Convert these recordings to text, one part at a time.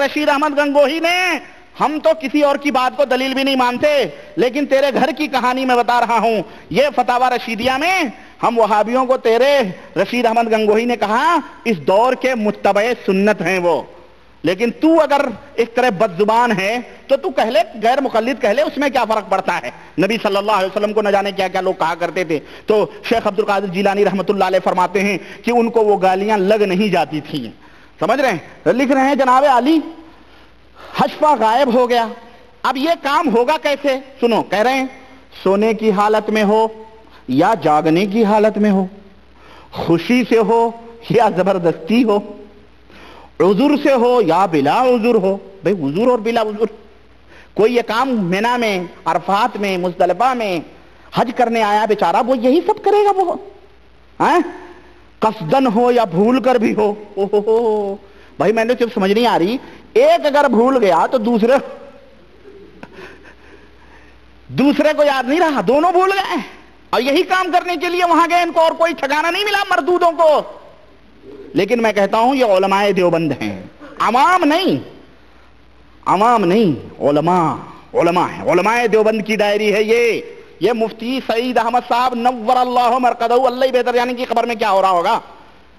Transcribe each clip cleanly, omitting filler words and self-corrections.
رشید احمد گنگوہی نے، ہم تو کسی اور کی بات کو دلیل بھی نہیں مانتے، لیکن تیرے گھر کی کہانی میں بتا رہا ہوں، یہ فتاوی رشیدیہ میں ہم وہابیوں کو تیرے رشید احمد گنگوہی نے کہا اس دور کے متبع سنت ہیں وہ، لیکن تو اگر اس طرح بد زبان ہے تو تو کہہ لے، غیر مقلد کہہ لے، اس میں کیا فرق پڑتا ہے؟ نبی صلی اللہ علیہ وسلم کو نہ جانے کیا کیا لوگ کہا کرتے تھے۔ تو شیخ عبد القادر جیلانی رحمۃ اللہ علیہ فرماتے ہیں کہ ان کو وہ گالیاں لگ نہیں جاتی تھیں، سمجھ رہے ہیں؟ لکھ رہے ہیں جناب علی حشفہ غائب ہو گیا، اب یہ کام ہوگا کیسے؟ سنو، کہہ رہے ہیں سونے کی حالت میں ہو یا جاگنے کی حالت میں ہو، خوشی سے ہو یا زبردستی ہو، عذر سے ہو یا بلا عذر ہو۔ بھئی عذر اور بلا عذر، کوئی یہ کام منی میں، عرفات میں، مزدلفہ میں حج کرنے آیا بیچارہ، وہ یہی سب کرے گا وہ؟ قصدن ہو یا بھول کر بھی ہو۔ بھائی میں نے جب سمجھ نہیں آ رہی، ایک اگر بھول گیا تو دوسرے کو یاد نہیں رہا، دونوں بھول گئے، اور یہی کام کرنے کے لیے وہاں گئے، ان کو اور کوئی ٹھکانہ نہیں ملا مردودوں کو۔ لیکن میں کہتا ہوں یہ علماء دیوبند ہیں، عوام نہیں، عوام نہیں، علماء ہیں، علماء دیوبند کی ڈائری ہے یہ مفتی سعید احمد صاحب نور اللہ مرقدہ، اللہ ہی بہتر جانے کی خبر میں کیا ہو رہا ہوگا،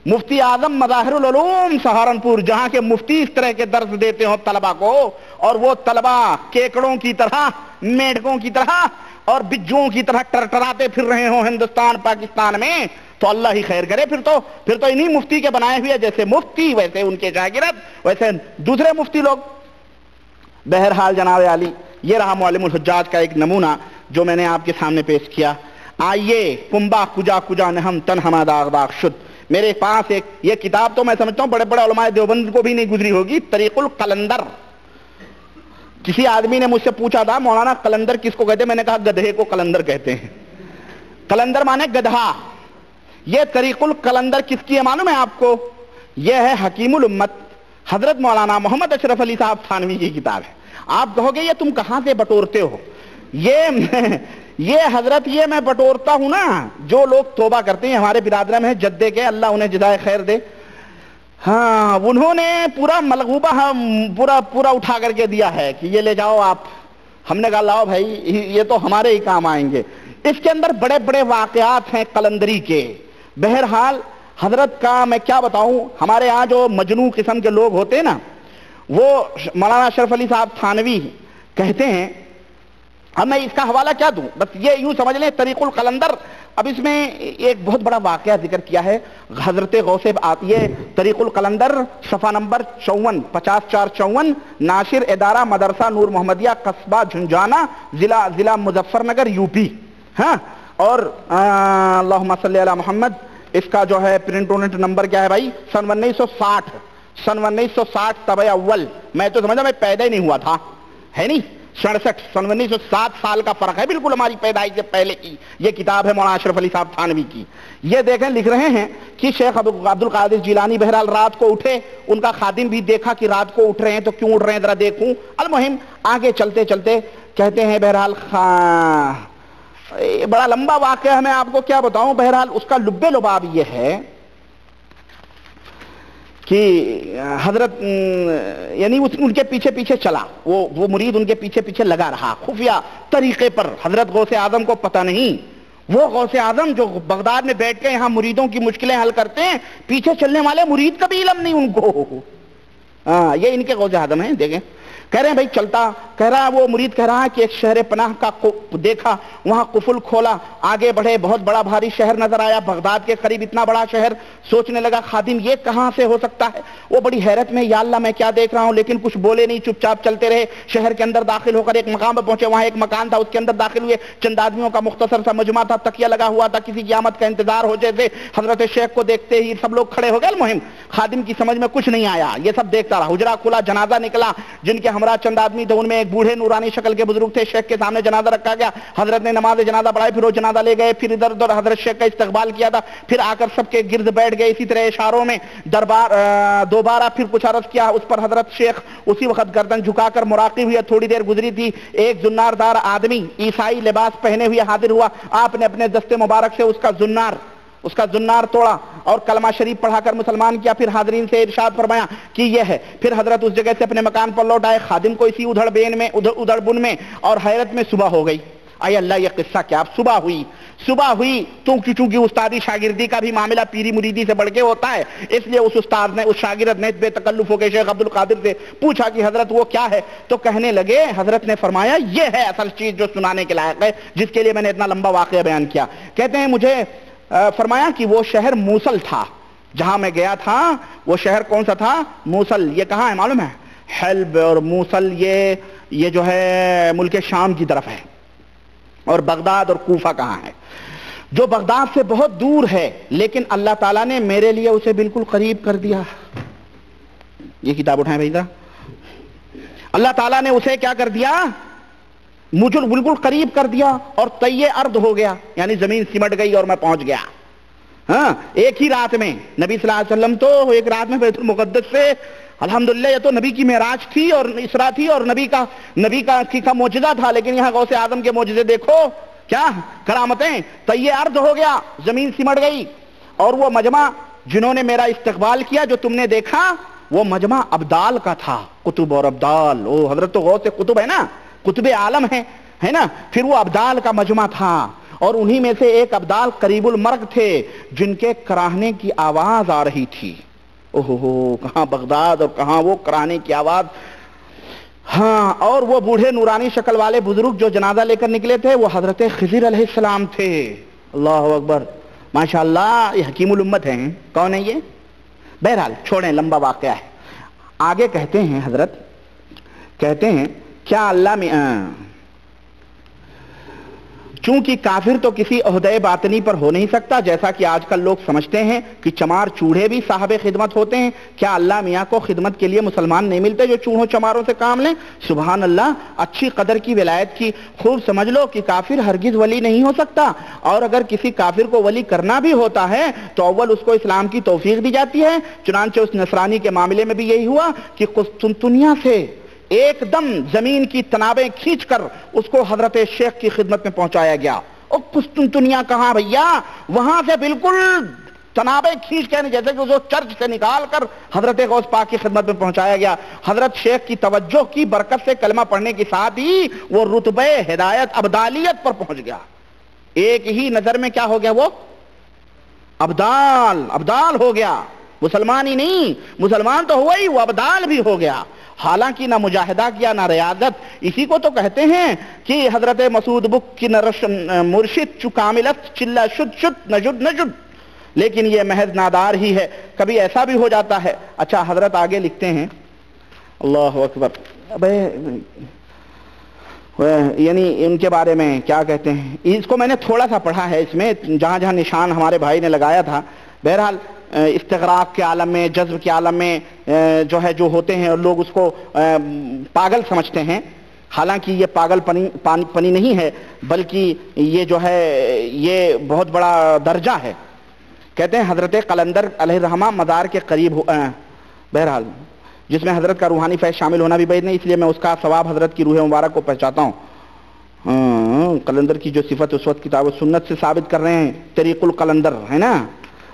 مفتی اعظم مظاہر العلوم سہارنپور، جہاں کے مفتی اس طرح کے درس دیتے ہوں طلبہ کو، اور وہ طلبہ کیکڑوں کی طرح، میڈکوں کی طرح اور بجوں کی طرح ٹرٹراتے پھر رہے ہوں ہندوستان پاکستان میں، تو اللہ ہی خیر کرے۔ پھر تو انہی مفتی کے بنائے ہوئے، جیسے مفتی ویسے ان کے شاگرد، ویسے دوسرے مفتی لوگ۔ بہرحال جناب علی، یہ رہا معلم الحجاج کا ایک نمونہ جو میں نے آپ کے سامنے پیش کیا۔ آئیے کنبا کجا کجا نہم تن ہما داغ داغ شد، میرے پاس ایک یہ کتاب تو میں سمجھتا ہوں بڑے بڑے علماء دیوبند کو بھی نہیں گزری ہوگی، طریق القلندر۔ کسی آدمی نے مجھ سے پوچھا تھا مولانا قلندر کس کو کہتے ہیں؟ میں نے کہا گدھے کو قلندر کہتے ہیں، قلندر مانے گدھا۔ یہ طریق القلندر کس کی ہے معلوم ہے آپ کو؟ یہ ہے حکیم الامت حضرت مولانا محمد اشرف علی صاحب تھانوی کی کتاب ہے۔ آپ کہو گے یہ تم کہاں سے بٹورتے ہو؟ یہ حضرت یہ میں بٹورتا ہوں نا، جو لوگ توبہ کرتے ہیں ہمارے برادرہ میں جدے کے، اللہ انہیں جزائے خیر دے، ہاں انہوں نے پورا ملغوبہ پورا اٹھا کر کے دیا ہے کہ یہ لے جاؤ آپ۔ ہم نے کہا لاؤ بھائی، یہ تو ہمارے ہی کام آئیں گے۔ اس کے اندر بڑے بڑے واقعات ہیں قلندری کے۔ بہرحال حضرت کا میں کیا بتاؤں، ہمارے ہاں جو مجنون قسم کے لوگ ہوتے ہیں نا، وہ مولانا اشرف علی صاحب تھانوی کہتے ہیں، اب میں اس کا حوالہ کیا دوں، بس یہ یوں سمجھ لیں طریق القلندر۔ اب اس میں ایک بہت بڑا واقعہ ذکر کیا ہے حضرت غوث آتی ہے، طریق القلندر صفحہ نمبر 54 5454، ناشر ادارہ مدرسہ نور محمدیہ قصبہ جھنجھانا، ضلع مظفر نگر یو پی۔ ہاں، اور اللہم صلی علی محمد، اس کا جو ہے پرنٹ اونٹ نمبر کیا ہے بھائی؟ سن 1960 طبع اول۔ میں تو سمجھا میں پیدا ہی نہیں ہوا تھا، ہے نہیں، 67 سن 1907 سال کا فرق ہے بالکل ہماری پیدائش سے پہلے کی۔ یہ کتاب ہے مولانا اشرف علی صاحب تھانوی کی۔ یہ دیکھیں لکھ رہے ہیں کہ شیخ عبد القادر جیلانی بہرحال رات کو اٹھے، ان کا خادم بھی دیکھا کہ رات کو اٹھ رہے ہیں تو کیوں اٹھ رہے ہیں ذرا دیکھوں۔ المہم آگے چلتے چلتے کہتے ہیں بہرحال بڑا لمبا واقعہ ہے، میں آپ کو کیا بتاؤں۔ بہرحال اس کا لب لباب یہ ہے کہ حضرت یعنی ان کے پیچھے پیچھے چلا، وہ مرید ان کے پیچھے پیچھے لگا رہا خفیہ طریقے پر۔ حضرت غوث اعظم کو پتہ نہیں، وہ غوث اعظم جو بغداد میں بیٹھ کے یہاں مریدوں کی مشکلیں حل کرتے ہیں، پیچھے چلنے والے مرید کا بھی علم نہیں ان کو۔ یہ ان کے غوث اعظم ہیں، دیکھیں کہہ رہے ہیں بھائی چلتا، کہہ رہا ہے وہ مرید کہہ رہا ہے کہ ایک شہر پناہ کا دیکھا، وہاں قفل کھولا، آگے بڑھے، بہت بڑا بھاری شہر نظر آیا، بغداد کے قریب اتنا بڑا شہر۔ سوچنے لگا خادم یہ کہاں سے ہو سکتا ہے، وہ بڑی حیرت میں، یا اللہ میں کیا دیکھ رہا ہوں، لیکن کچھ بولے نہیں، چپ چاپ چلتے رہے۔ شہر کے اندر داخل ہو کر ایک مقام پہ پہنچے، وہاں ایک مکان تھا، اس کے اندر داخل ہوئے، چند آدمیوں کا مختصر سا مجمع تھا، تکیہ لگا ہوا تھا، کسی کی آمد کا انتظار ہو جیسے۔ حضرت شیخ کو دیکھتے ہی سب لوگ کھڑے ہو گئے۔ المہم خادم کی سمجھ میں کچھ نہیں آیا، یہ سب دیکھتا رہا۔ حجرہ کھلا، جنازہ نکلا، جن کے ہمراہ چند آدمی تھے ان میں ایک بوڑھے نورانی شکل کے بزرگ تھے، شیخ کے سامنے جنازہ رکھا گیا، حضرت نے نماز جنازہ پڑھائی، پھر وہ جنازہ لے گئے، پھر ادھر ادھر حضرت شیخ کا استقبال کیا تھا، پھر آ کر سب کے گرد بیٹھ گئے، اسی طرح اشاروں میں دوبارہ پھر کچھ عرض کیا، اس پر حضرت شیخ اسی وقت گردن جھکا کر مراقب ہوئے۔ تھوڑی دیر گزری تھی، ایک زنار دار آدمی عیسائی لباس پہنے ہوئے حاضر ہوا، آپ نے اپنے دست مبارک سے اس کا زنار اس کا زنار توڑا اور کلمہ شریف پڑھا کر مسلمان کیا. پھر حاضرین سے ارشاد فرمایا کہ یہ ہے. پھر حضرت اس جگہ سے اپنے مکان پر لوٹ آئے, خادم کو اسی ادھڑ بن میں اور حیرت میں صبح ہو گئی. اے اللہ یہ قصہ کیا. اب صبح ہوئی چونکہ استادی شاگردی کا بھی معاملہ پیری مریدی سے بڑھ کے ہوتا ہے, اس لیے اس استاد نے اس شاگرد نے بے تکلف ہو کے شیخ عبد القادر سے پوچھا کہ حضرت وہ کیا ہے. تو کہنے لگے, حضرت نے فرمایا یہ ہے اصل چیز جو سنانے کے لائق ہے, جس کے لیے میں نے اتنا لمبا واقعہ بیان کیا. کہتے ہیں مجھے فرمایا کہ وہ شہر موصل تھا جہاں میں گیا تھا. وہ شہر کون سا تھا؟ موصل. یہ کہاں ہے معلوم ہے؟ حلب اور موصل یہ جو ہے ملک شام کی طرف ہے. اور بغداد اور کوفہ کہاں ہے؟ جو بغداد سے بہت دور ہے, لیکن اللہ تعالیٰ نے میرے لیے اسے بالکل قریب کر دیا. یہ کتاب اٹھائیں بھائی ذرا. اللہ تعالیٰ نے اسے کیا کر دیا؟ مجھے بالکل قریب کر دیا اور طی ارض ہو گیا, یعنی زمین سمٹ گئی اور میں پہنچ گیا. ہاں, ایک ہی رات میں. نبی صلی اللہ علیہ وسلم تو ایک رات میں بیت المقدس سے, الحمدللہ یہ تو نبی کی معراج تھی اور اسرا تھی اور نبی کا معجزہ تھا, لیکن یہاں غوث اعظم کے معجزے دیکھو کیا کرامتیں. طی ارض ہو گیا, زمین سمٹ گئی. اور وہ مجمع جنہوں نے میرا استقبال کیا جو تم نے دیکھا, وہ مجمع ابدال کا تھا. قطب اور ابدال, او حضرت تو غوث قطب ہے نا, قطب عالم ہے نا. پھر وہ ابدال کا مجمع تھا, اور انہی میں سے ایک ابدال قریب المرگ تھے جن کے کراہنے کی آواز آ رہی تھی. اوہو, کہاں بغداد اور کہاں وہ کراہنے کی آواز. ہاں, اور وہ بوڑھے نورانی شکل والے بزرگ جو جنازہ لے کر نکلے تھے وہ حضرت خضر علیہ السلام تھے. اللہ اکبر, ماشاءاللہ, یہ حکیم الامت ہیں. کون ہے یہ؟ بہرحال چھوڑیں, لمبا واقعہ ہے. آگے کہتے ہیں حضرت, کہتے ہیں کیا اللہ میں چونکہ کافر تو کسی عہدے باطنی پر ہو نہیں سکتا, جیسا کہ آج کل لوگ سمجھتے ہیں کہ چمار چوڑے بھی صاحب خدمت ہوتے ہیں. کیا اللہ میاں کو خدمت کے لیے مسلمان نہیں ملتے جو چوڑوں چماروں سے کام لیں؟ سبحان اللہ, اچھی قدر کی ولایت کی. خوب سمجھ لو کہ کافر ہرگز ولی نہیں ہو سکتا, اور اگر کسی کافر کو ولی کرنا بھی ہوتا ہے تو اول اس کو اسلام کی توفیق دی جاتی ہے. چنانچہ اس نصرانی کے معاملے میں بھی یہی ہوا کہ قسطنطنیہ سے ایک دم زمین کی تنابیں کھینچ کر اس کو حضرت شیخ کی خدمت میں پہنچایا گیا. اور قسطنطنیہ کہاں بھیا, وہاں سے بالکل تنابیں کھینچ کے, جیسے کہ اس کو چرچ سے نکال کر حضرت غوث پاک کی خدمت میں پہنچایا گیا. حضرت شیخ کی توجہ کی برکت سے کلمہ پڑھنے کے ساتھ ہی وہ رتبہ ہدایت ابدالیت پر پہنچ گیا. ایک ہی نظر میں کیا ہو گیا؟ وہ ابدال ہو گیا. مسلمان ہی نہیں, مسلمان تو ہوا ہی, وہ ابدال بھی ہو گیا. حالانکہ نہ مجاہدہ کیا نہ ریاضت. اسی کو تو کہتے ہیں کہ حضرت مسعود بک کی مرشد چکاملت چلا شد نجد, لیکن یہ محض نادار ہی ہے, کبھی ایسا بھی ہو جاتا ہے. اچھا, حضرت آگے لکھتے ہیں, اللہ اکبر, یعنی ان کے بارے میں کیا کہتے ہیں, اس کو میں نے تھوڑا سا پڑھا ہے, اس میں جہاں جہاں نشان ہمارے بھائی نے لگایا تھا. بہرحال استغراق کے عالم میں, جذب کے عالم میں جو ہوتے ہیں, اور لوگ اس کو پاگل سمجھتے ہیں. حالانکہ یہ پاگل پنی نہیں ہے, بلکہ یہ جو ہے یہ بہت بڑا درجہ ہے. کہتے ہیں حضرت قلندر علیہ الرحمہ مزار کے قریب بہرحال جس میں حضرت کا روحانی فیض شامل ہونا بھی بعید نہیں, اس لیے میں اس کا ثواب حضرت کی روح مبارک کو پہنچاتا ہوں. قلندر کی جو صفت اس وقت کتاب و سنت سے ثابت کر رہے ہیں, طریق القلندر ہے نا.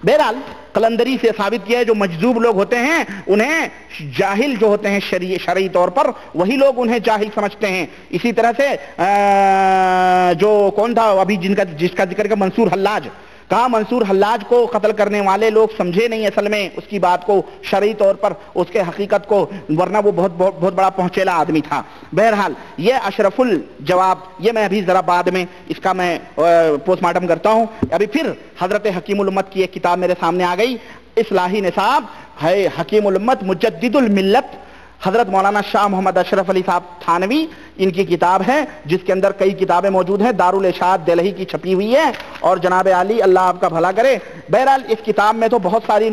بہرحال قلندری سے ثابت کیا ہے. جو مجذوب لوگ ہوتے ہیں انہیں جاہل جو ہوتے ہیں شرعی طور پر, وہی لوگ انہیں جاہل سمجھتے ہیں. اسی طرح سے جو کون تھا ابھی جس کا ذکر کا منصور حلاج, کہا منصور حلاج کو قتل کرنے والے لوگ سمجھے نہیں اصل میں اس کی بات کو شرعی طور پر, اس کے حقیقت کو, ورنہ وہ بہت بڑا پہنچیلا آدمی تھا. بہرحال یہ اشرف الجواب, یہ میں ابھی ذرا بعد میں اس کا میں پوسٹ مارٹم کرتا ہوں. ابھی پھر حضرت حکیم الامت کی ایک کتاب میرے سامنے آ گئی, اصلاحی نصاب ہے. حکیم الامت مجدد الملت حضرت مولانا شاہ محمد اشرف علی صاحب تھانوی, ان کی کتاب ہے جس کے اندر کئی کتابیں موجود ہیں. دارالارشاد دہلی کی چھپی ہوئی ہے, اور جناب علی اللہ آپ کا بھلا کرے. بہرحال اس کتاب میں تو بہت ساری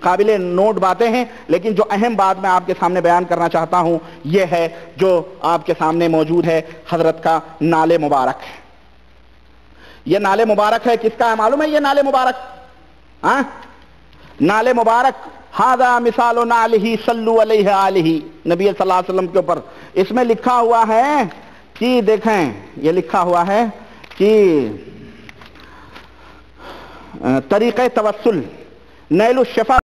قابل نوٹ باتیں ہیں, لیکن جو اہم بات میں آپ کے سامنے بیان کرنا چاہتا ہوں یہ ہے جو آپ کے سامنے موجود ہے, حضرت کا نعل مبارک. یہ نعل مبارک ہے, کس کا ہے معلوم ہے یہ نعل مبارک؟ نعل مبارک ہذا مثال نعلہ صلو علیہ آلہ, نبی صلی اللہ علیہ وسلم کے اوپر. اس میں لکھا ہوا ہے کہ دیکھیں, یہ لکھا ہوا ہے کہ طریقہ توسل نیل الشفا